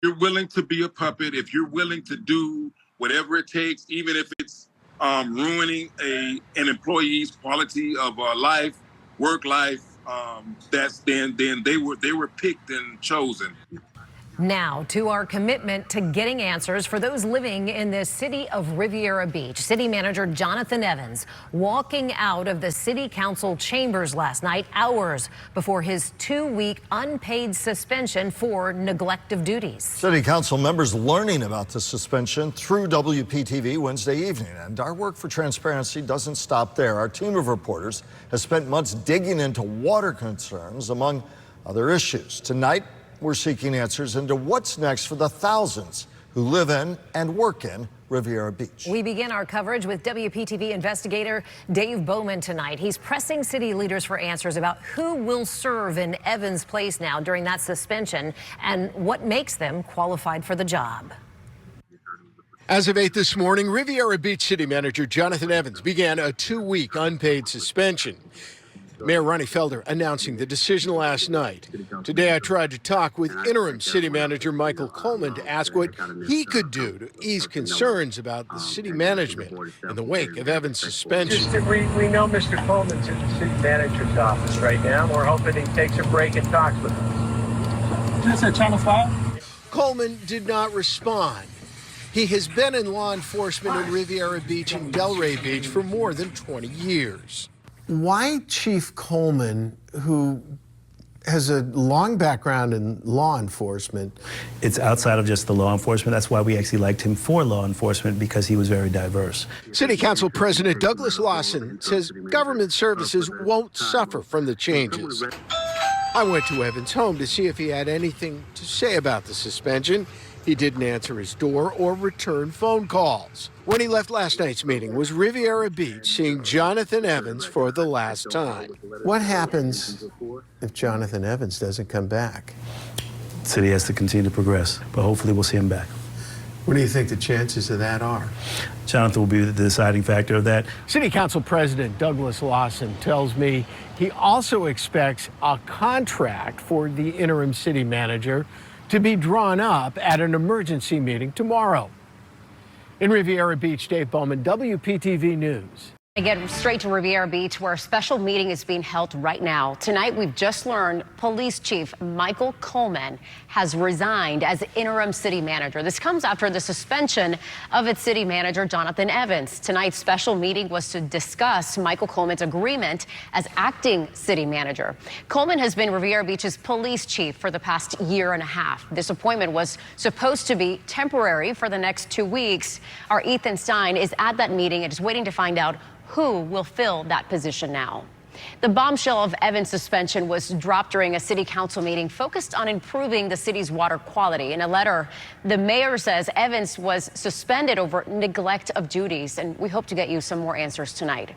you're willing to be a puppet, if you're willing to do whatever it takes, even if it's ruining an employee's quality of life, work life, then they were picked and chosen. Now to our commitment to getting answers for those living in the city of Riviera Beach. City Manager Jonathan Evans walking out of the city council chambers last night, hours before his 2-week unpaid suspension for neglect of duties. City council members learning about the suspension through WPTV Wednesday evening. And our work for transparency doesn't stop there. Our team of reporters has spent months digging into water concerns, among other issues. Tonight, we're seeking answers into what's next for the thousands who live in and work in Riviera Beach. We begin our coverage with WPTV investigator Dave Bowman tonight. He's pressing city leaders for answers about who will serve in Evans' place now during that suspension and what makes them qualified for the job. As of 8 this morning, Riviera Beach City Manager Jonathan Evans began a 2-week unpaid suspension. Mayor Ronnie Felder announcing the decision last night. Today I tried to talk with interim city manager Michael Coleman to ask what he could do to ease concerns about the city management in the wake of Evans' suspension. We know Mr. Coleman's in the city manager's office right now. We're hoping he takes a break and talks with us. Is this a Channel 5? Coleman did not respond. He has been in law enforcement in Riviera Beach and Delray Beach for more than 20 years. Why Chief Coleman, who has a long background in law enforcement? It's outside of just the law enforcement. That's why we actually liked him for law enforcement, because he was very diverse. City Council President Douglas Lawson says government services won't suffer from the changes. I went to Evans' home to see if he had anything to say about the suspension. He didn't answer his door or return phone calls. When he left last night's meeting was Riviera Beach seeing Jonathan Evans for the last time. What happens if Jonathan Evans doesn't come back? The city has to continue to progress, but hopefully we'll see him back. What do you think the chances of that are? Jonathan will be the deciding factor of that. City Council President Douglas Lawson tells me he also expects a contract for the interim city manager to be drawn up at an emergency meeting tomorrow. In Riviera Beach, Dave Bowman, WPTV News. I get straight to Riviera Beach, where a special meeting is being held right now. Tonight, we've just learned Police Chief Michael Coleman has resigned as interim city manager. This comes after the suspension of its city manager, Jonathan Evans. Tonight's special meeting was to discuss Michael Coleman's agreement as acting city manager. Coleman has been Riviera Beach's police chief for the past year and a half. This appointment was supposed to be temporary for the next 2 weeks. Our Ethan Stein is at that meeting and is waiting to find out who will fill that position now. The bombshell of Evans' suspension was dropped during a city council meeting focused on improving the city's water quality. In a letter, the mayor says Evans was suspended over neglect of duties, and we hope to get you some more answers tonight.